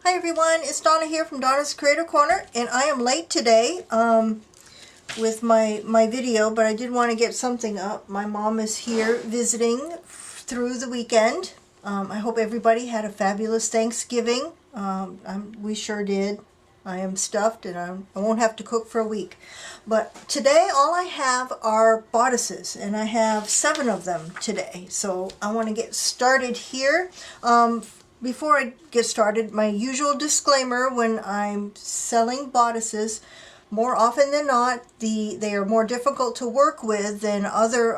Hi everyone, it's Donna here from Donna's Creator Corner, and I am late today with my video, but I did want to get something up. My mom is here visiting through the weekend. I hope everybody had a fabulous Thanksgiving. We sure did. I am stuffed and I won't have to cook for a week. But today all I have are bodices, and I have 7 of them today. So I want to get started here. Before I get started, my usual disclaimer: when I'm selling bodices, more often than not, they are more difficult to work with than other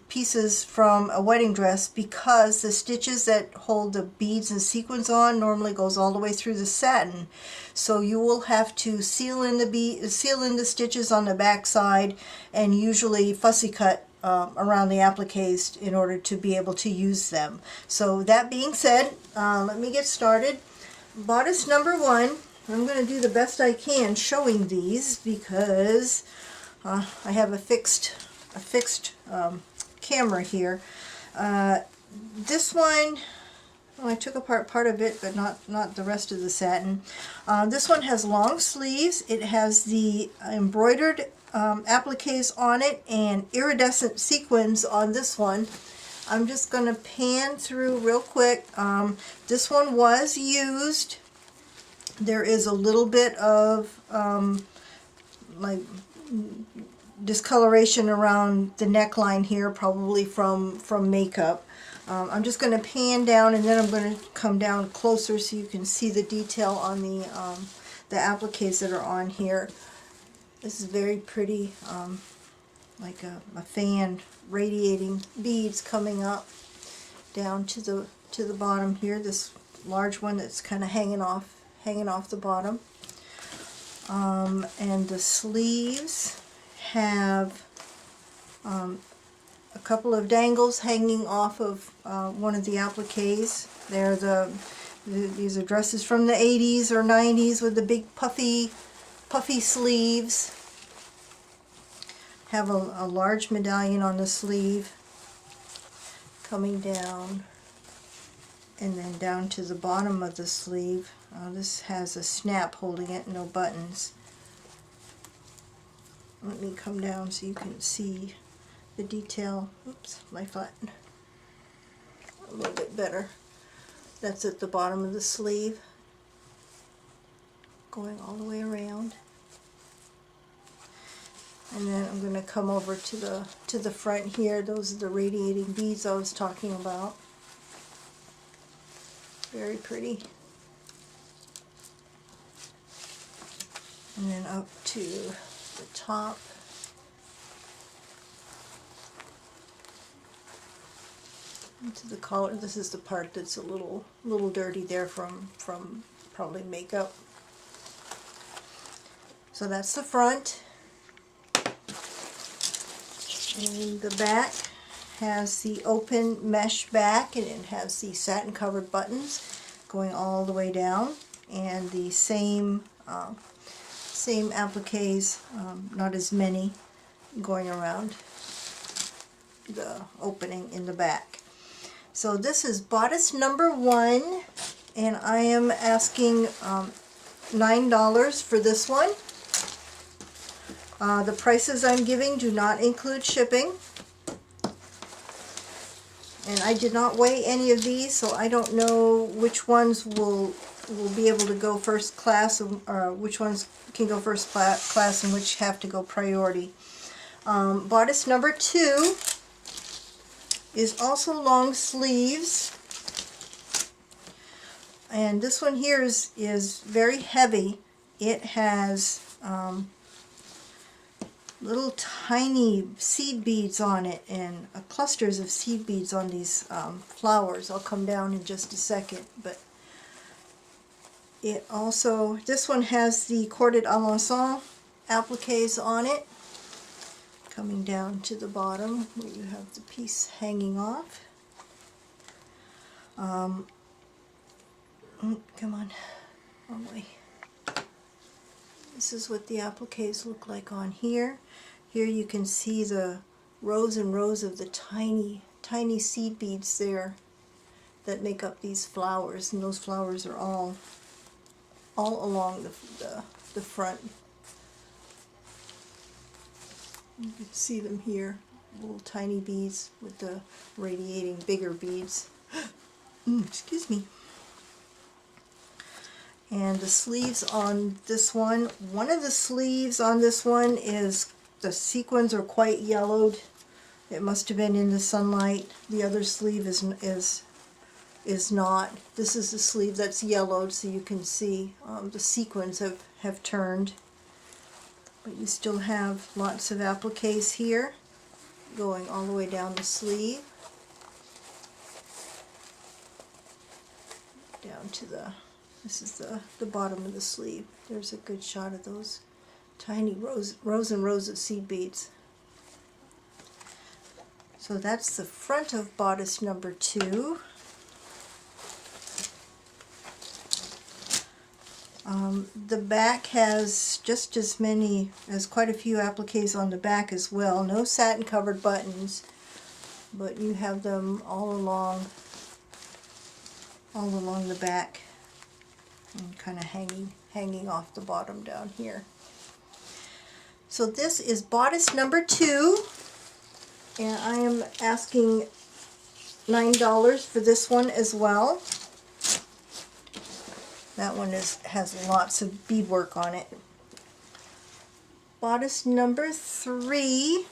pieces from a wedding dress, because the stitches that hold the beads and sequins on normally goes all the way through the satin. So you will have to seal in the stitches on the back side, and usually fussy cut around the appliques in order to be able to use them. So that being said, let me get started. Bodice number 1. I'm going to do the best I can showing these because I have a fixed camera here. This one, well, I took apart part of it, but not the rest of the satin. This one has long sleeves. It has the embroidered appliques on it and iridescent sequins on this one. I'm just going to pan through real quick. This one was used. There is a little bit of like discoloration around the neckline here, probably from makeup. I'm just going to pan down, and then I'm going to come down closer so you can see the detail on the appliques that are on here. This is very pretty, like a fan radiating beads coming up down to the bottom here. This large one that's kind of hanging off the bottom. And the sleeves have a couple of dangles hanging off of one of the appliques. These are dresses from the 80s or 90s with the big puffy sleeves. Have a large medallion on the sleeve coming down, and then down to the bottom of the sleeve. This has a snap holding it, no buttons. Let me come down so you can see the detail. Oops, my flatten a little bit better. That's at the bottom of the sleeve, going all the way around. And then I'm going to come over to the front here. Those are the radiating beads I was talking about. Very pretty. And then up to the top. Into the collar. This is the part that's a little dirty there from probably makeup. So that's the front. And the back has the open mesh back, and it has the satin covered buttons going all the way down, and the same appliques, not as many, going around the opening in the back. So this is bodice number 1, and I am asking $9 for this one. The prices I'm giving do not include shipping, and I did not weigh any of these, so I don't know which ones will be able to go first class, or which ones can go first class and which have to go priority. Bodice number 2 is also long sleeves, and this one here is very heavy. It has little tiny seed beads on it, and clusters of seed beads on these flowers. I'll come down in just a second, but it also, this one has the corded alençon appliques on it, coming down to the bottom where you have the piece hanging off. Come on, wrong way. This is what the appliques look like on here. Here you can see the rows and rows of the tiny seed beads there that make up these flowers, and those flowers are all all along the front. You can see them here, little tiny beads with the radiating bigger beads. Excuse me. And the sleeves on this one, one of the sleeves on this one is, the sequins are quite yellowed. It must have been in the sunlight. The other sleeve is not. This is the sleeve that's yellowed, so you can see the sequins have turned. But you still have lots of appliques here, going all the way down the sleeve. Down to this is the bottom of the sleeve. There's a good shot of those tiny rows and rows of seed beads. So that's the front of bodice number 2. The back has just as many, as quite a few appliques on the back as well. No satin covered buttons, but you have them all along the back and kind of hanging off the bottom down here. So this is bodice number 2, and I am asking $9 for this one as well. That one has lots of beadwork on it. Bodice number 3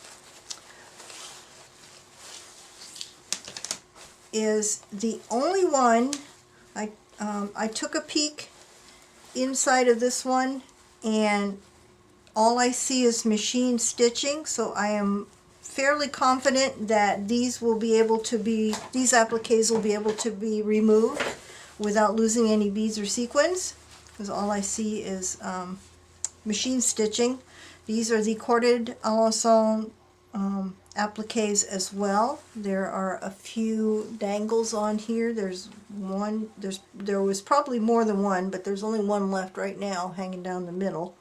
is the only one. I took a peek inside of this one, and all I see is machine stitching, so I am fairly confident that these appliques will be able to be removed without losing any beads or sequins, because all I see is machine stitching. These are the corded alençon appliques as well. There are a few dangles on here. There was probably more than one, but there's only one left right now hanging down the middle.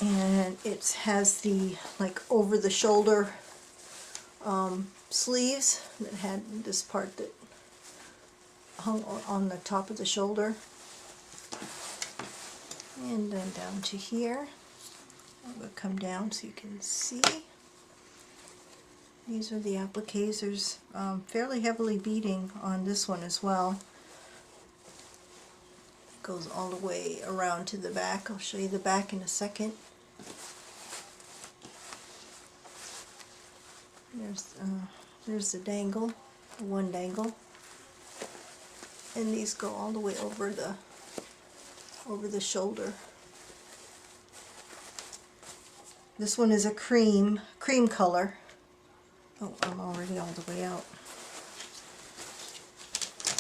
And it has the over the shoulder sleeves that had this part that hung on the top of the shoulder, and then down to here. I'm going to come down so you can see. These are the appliques. There's fairly heavily beading on this one as well. Goes all the way around to the back. I'll show you the back in a second. There's the dangle, one dangle. And these go all the way over the shoulder. This one is a cream color. Oh, I'm already all the way out.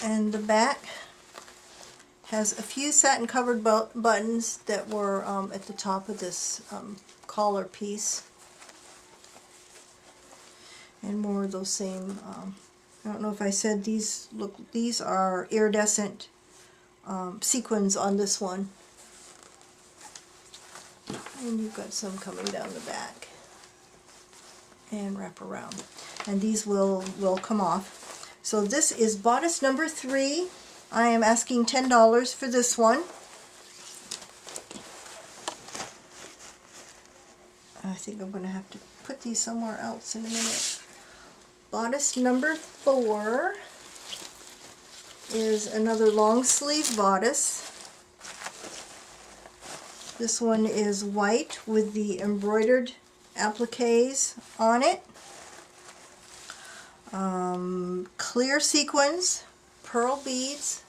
And the back has a few satin covered buttons that were at the top of this collar piece. And more of those same, I don't know if I said these are iridescent sequins on this one. And you've got some coming down the back and wrap around. And these will come off. So this is bodice number 3. I am asking $10 for this one. I think I'm going to have to put these somewhere else in a minute. Bodice number 4 is another long sleeve bodice. This one is white with the embroidered appliques on it. Clear sequins, pearl beads.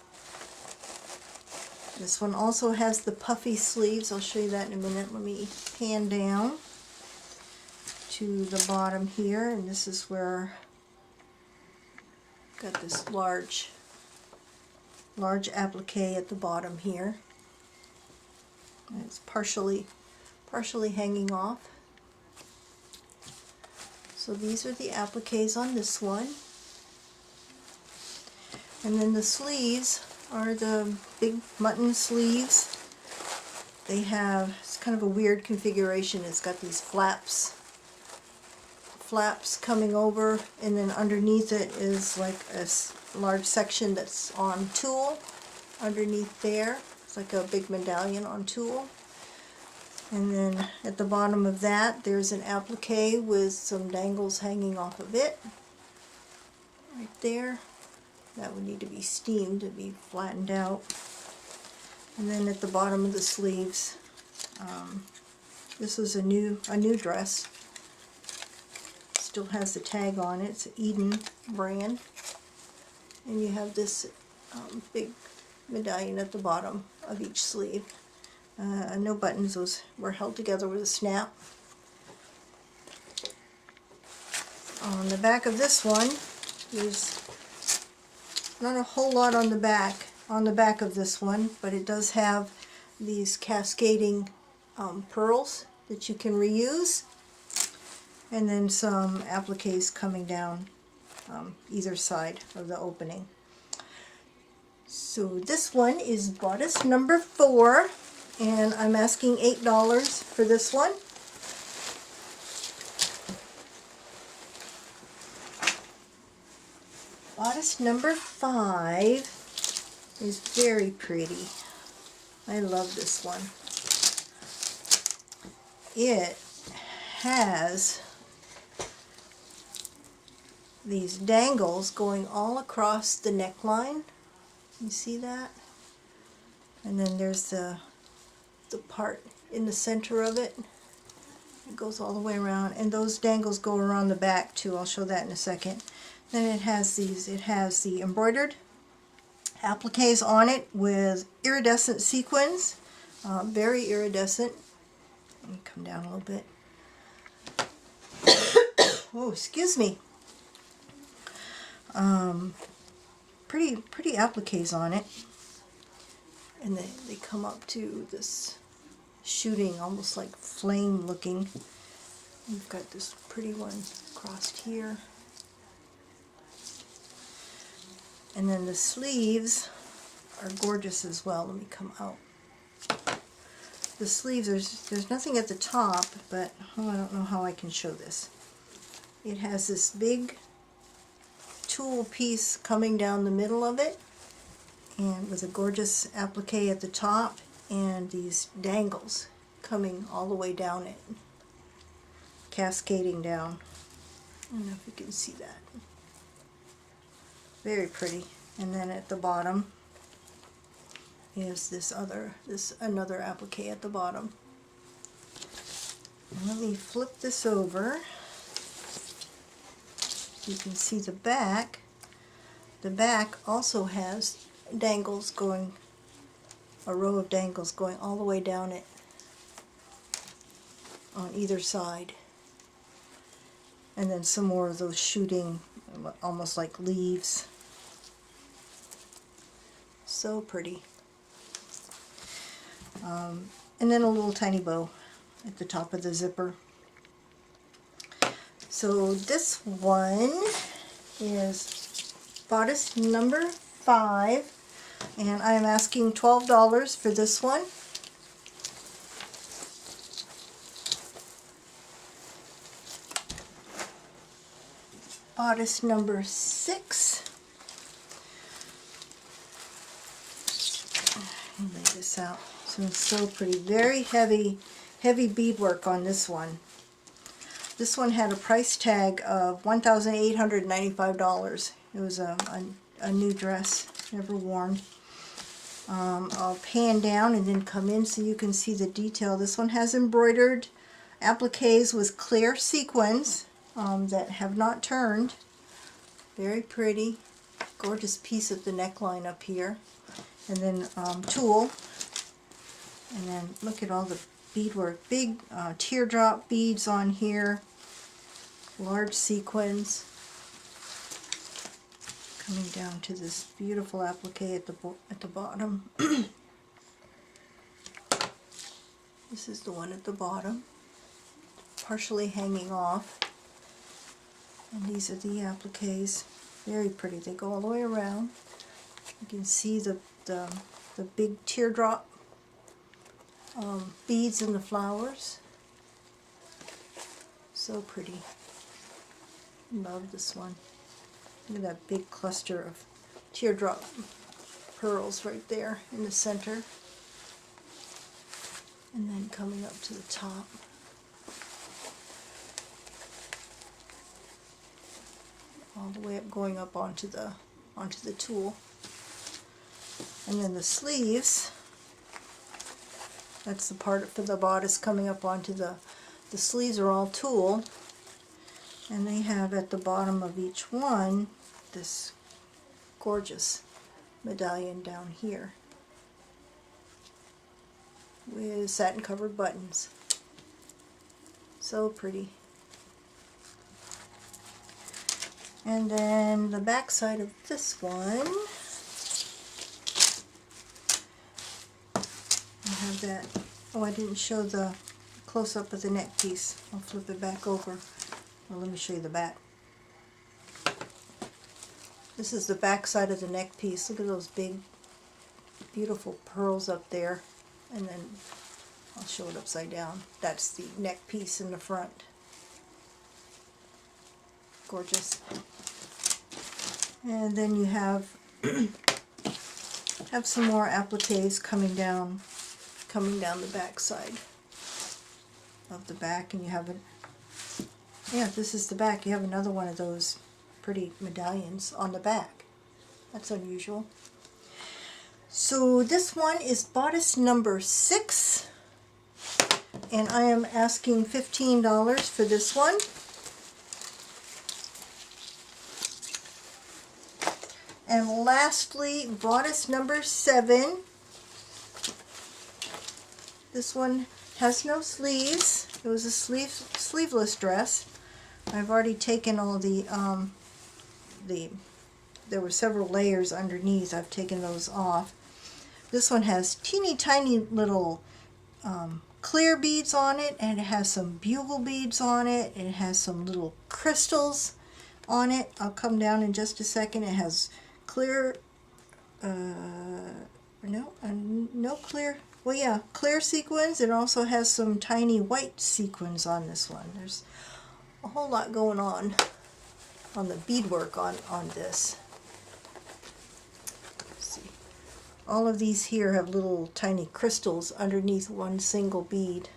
This one also has the puffy sleeves. I'll show you that in a minute. Let me pan down to the bottom here, and this is where I've got this large applique at the bottom here. And it's partially hanging off. So these are the appliques on this one. And then the sleeves are the big mutton sleeves. They have, it's kind of a weird configuration. It's got these flaps coming over, and then underneath it is like a large section that's on tulle underneath there. It's like a big medallion on tulle. And then at the bottom of that, there's an applique with some dangles hanging off of it. Right there. That would need to be steamed to be flattened out. And then at the bottom of the sleeves, this is a new dress. Still has the tag on it. It's an Eden brand. And you have this big medallion at the bottom of each sleeve. No buttons. Those were held together with a snap. On the back of this one, there's not a whole lot on the back of this one, but it does have these cascading pearls that you can reuse, and then some appliques coming down either side of the opening. So this one is bodice number 4, and I'm asking $8 for this one. Bodice number 5 is very pretty. I love this one. It has these dangles going all across the neckline. You see that? And then there's the part in the center of it. It goes all the way around, and those dangles go around the back too. I'll show that in a second. Then it has the embroidered appliques on it with iridescent sequins, very iridescent. Let me come down a little bit. Oh, excuse me. Pretty appliques on it, and they come up to this shooting, almost like flame looking. We've got this pretty one crossed here. And then the sleeves are gorgeous as well. Let me come out. The sleeves, there's nothing at the top, but I don't know how I can show this. It has this big tulle piece coming down the middle of it, and with a gorgeous applique at the top, and these dangles coming all the way down it, cascading down. I don't know if you can see that. Very pretty. And then at the bottom is another applique at the bottom. And let me flip this over. You can see the back. The back also has dangles going, a row of dangles going all the way down it on either side. And then some more of those shooting, almost like leaves. So pretty. And then a little tiny bow at the top of the zipper. So this one is bodice number 5, and I am asking $12 for this one. Bodice number 6. Lay this out. So it's so pretty. Very heavy beadwork on this one. This one had a price tag of $1,895. It was a new dress, never worn. I'll pan down and then come in so you can see the detail. This one has embroidered appliques with clear sequins that have not turned. Very pretty. Gorgeous piece at the neckline up here. And then tulle. And then look at all the beadwork. Big teardrop beads on here. Large sequins. Coming down to this beautiful applique at the bottom. This is the one at the bottom. Partially hanging off. And these are the appliques. Very pretty. They go all the way around. You can see the big teardrop beads in the flowers. So pretty. Love this one. Look at that big cluster of teardrop pearls right there in the center. and then coming up to the top. All the way up, going up onto the tulle. And then the sleeves, that's the part for the bodice coming up onto the sleeves are all tulle, and they have at the bottom of each one this gorgeous medallion down here with satin covered buttons. So pretty. And then the back side of this one, I have that. Oh, I didn't show the close-up of the neck piece. I'll flip it back over. Well, let me show you the back. This is the back side of the neck piece. Look at those big, beautiful pearls up there. And then I'll show it upside down. That's the neck piece in the front. Gorgeous. And then you have some more appliques coming down the back side of the back, and you have this is the back. You have another one of those pretty medallions on the back. That's unusual. So this one is bodice number 6, and I am asking $15 for this one. And lastly, bodice number 7. This one has no sleeves. It was a sleeveless dress. I've already taken all there were several layers underneath. I've taken those off. This one has teeny tiny little clear beads on it, and it has some bugle beads on it, and it has some little crystals on it. I'll come down in just a second. It has clear, clear sequins. It also has some tiny white sequins on this one. There's a whole lot going on the beadwork on this. Let's see. All of these here have little tiny crystals underneath one single bead.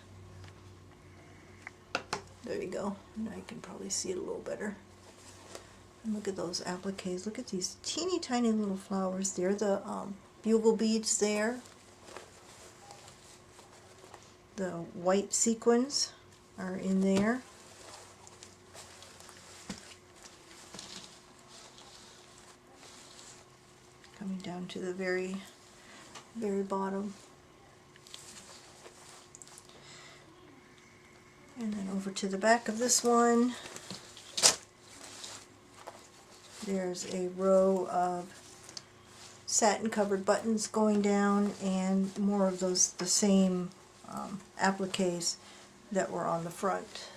There you go. Now you can probably see it a little better. And look at those appliques. Look at these teeny tiny little flowers. They're the bugle beads there. The white sequins are in there. Coming down to the very, very bottom. And then over to the back of this one. There's a row of satin covered buttons going down, and more of those, the same appliques that were on the front.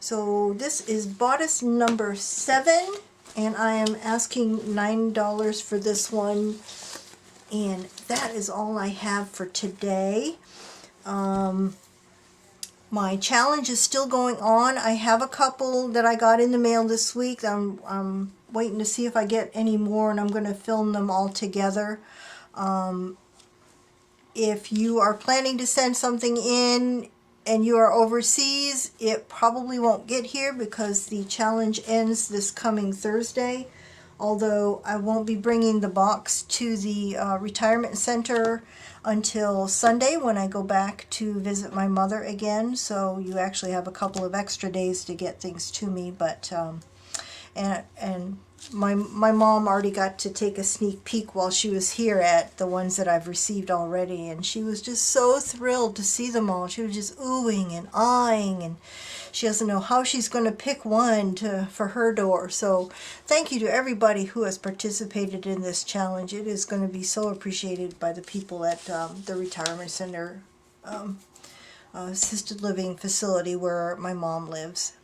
So this is bodice number 7, and I am asking $9 for this one, and that is all I have for today. My challenge is still going on. I have a couple that I got in the mail this week. I'm waiting to see if I get any more, and I'm going to film them all together. If you are planning to send something in and you are overseas, it probably won't get here because the challenge ends this coming Thursday. Although I won't be bringing the box to the retirement center until Sunday when I go back to visit my mother again. So you actually have a couple of extra days to get things to me. But and my mom already got to take a sneak peek while she was here at the ones that I've received already, and she was just so thrilled to see them all. She was just oohing and eyeing, and she doesn't know how she's going to pick one for her door. So thank you to everybody who has participated in this challenge. It is going to be so appreciated by the people at the retirement center assisted living facility where my mom lives.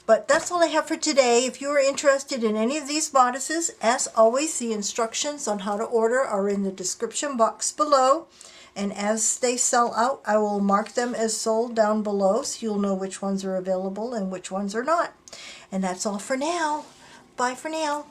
But that's all I have for today. If you are interested in any of these bodices, as always, the instructions on how to order are in the description box below. And as they sell out, I will mark them as sold down below so you'll know which ones are available and which ones are not. And that's all for now. Bye for now.